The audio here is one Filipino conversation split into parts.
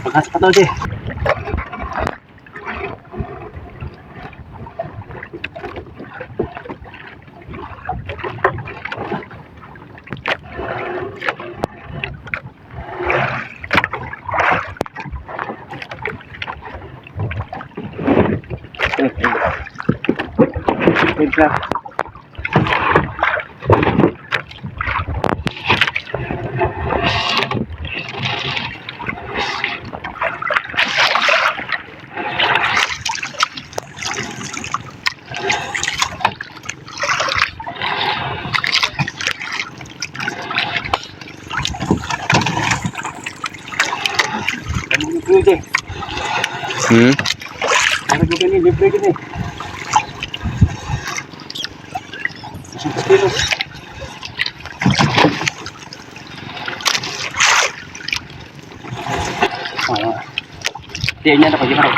Pagkasok ka daw, Jay. Wait lang. Libre. Ano ko ganyan, libre din eh. 6 kilos. Tiyan niya na pag-imarap.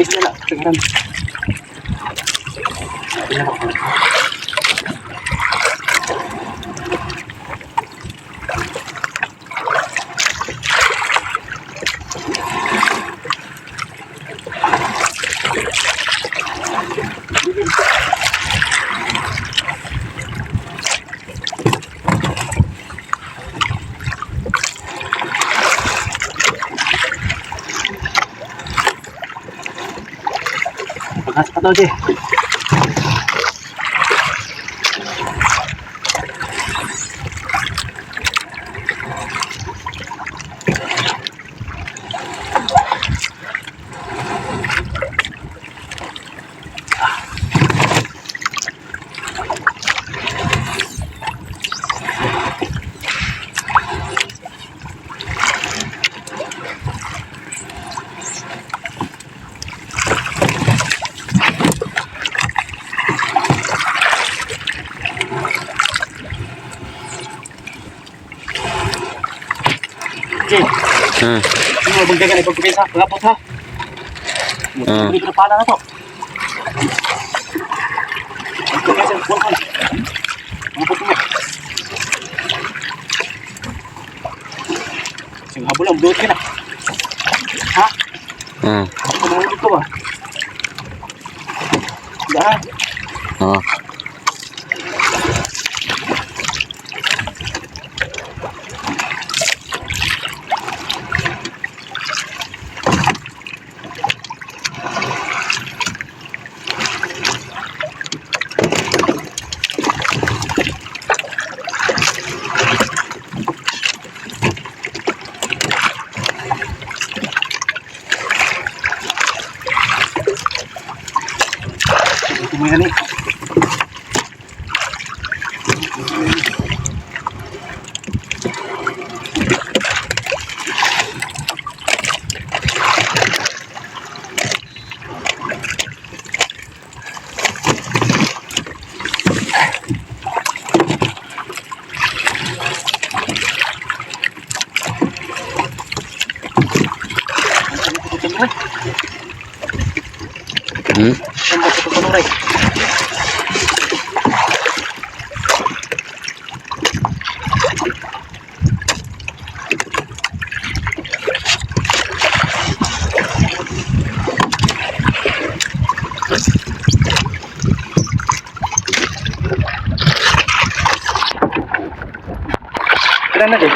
Ay, sila na. Tingnan. Tingnan ako. Pagkasok ka daw, Jay. Jay. Hindi mo magdagan ay pagpapin sa pagkapot ha. Hindi ko na pala na to. Pagpapin sa pagkapot. Pagkapot mo. Sing habol ang buot ka na. Ha? Ako mahulog ka ba? Daan. Tingnan ni. Kailan na din?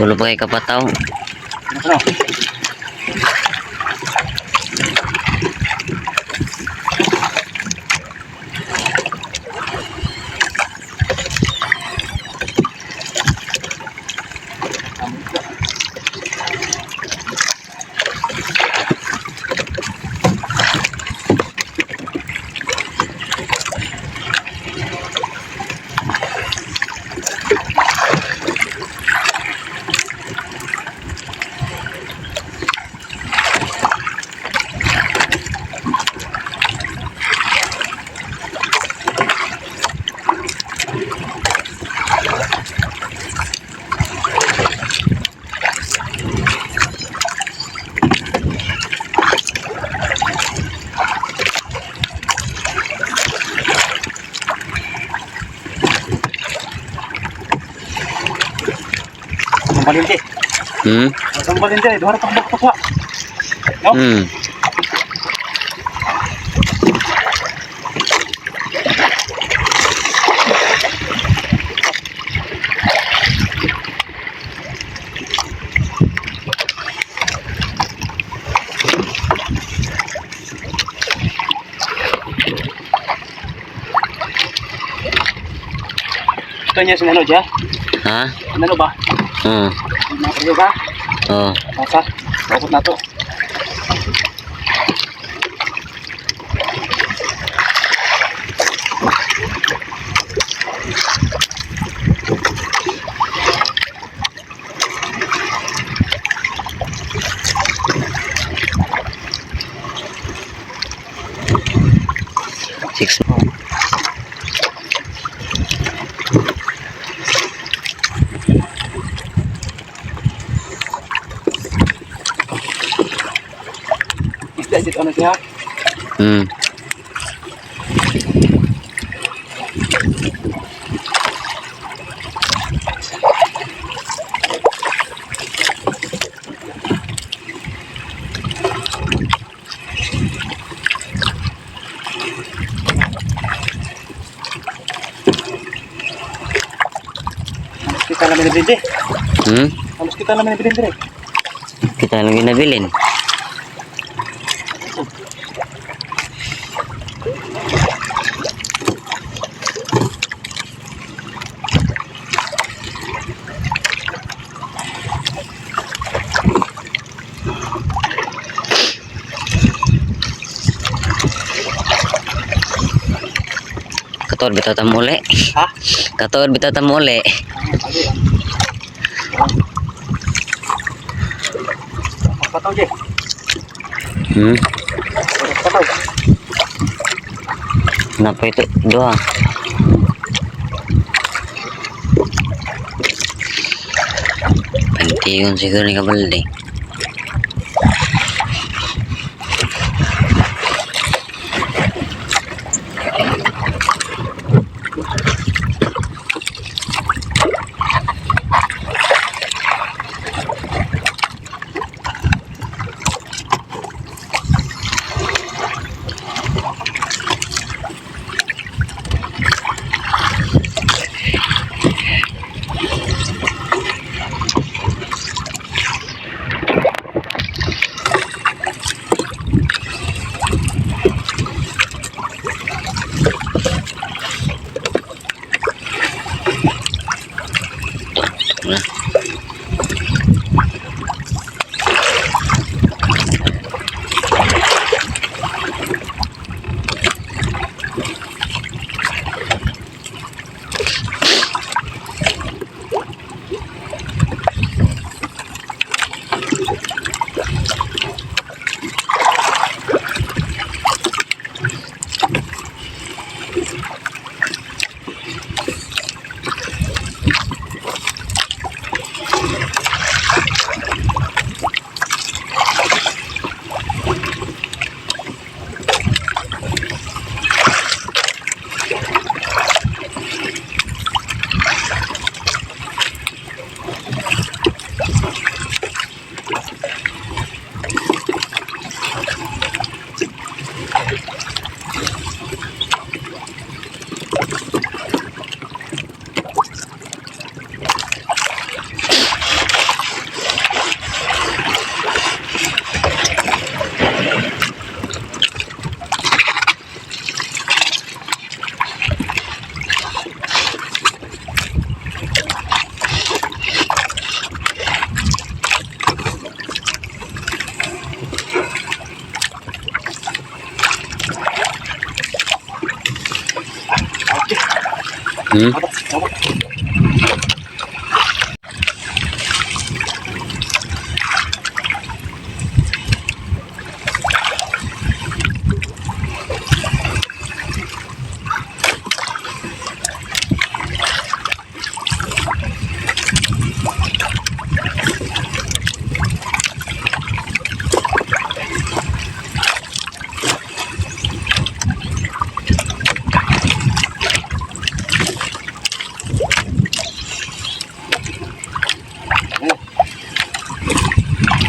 Tulo pa kay kapataw. Ano? Sambalin deh. Sambalin deh. Dua ratus pak. No? Ito niya sinalo dyan? Ha? Sinalo ba? Nakaryo ka? Oo. Masa? Bakot na to. Six. Isda ano siya? Kita namin na bilhin. Halos kita namin na bilhin dire. Kita lang ginabilin. Kator bitaw ta muli. Ha? Kator bitaw ta muli. Pataw je. Pataw. Napa itu doang. Pentingan siguro ni kabalde. Hmm? Abot, abot.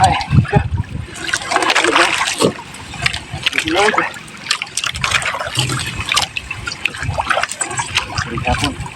Ay, Lord. Kapon.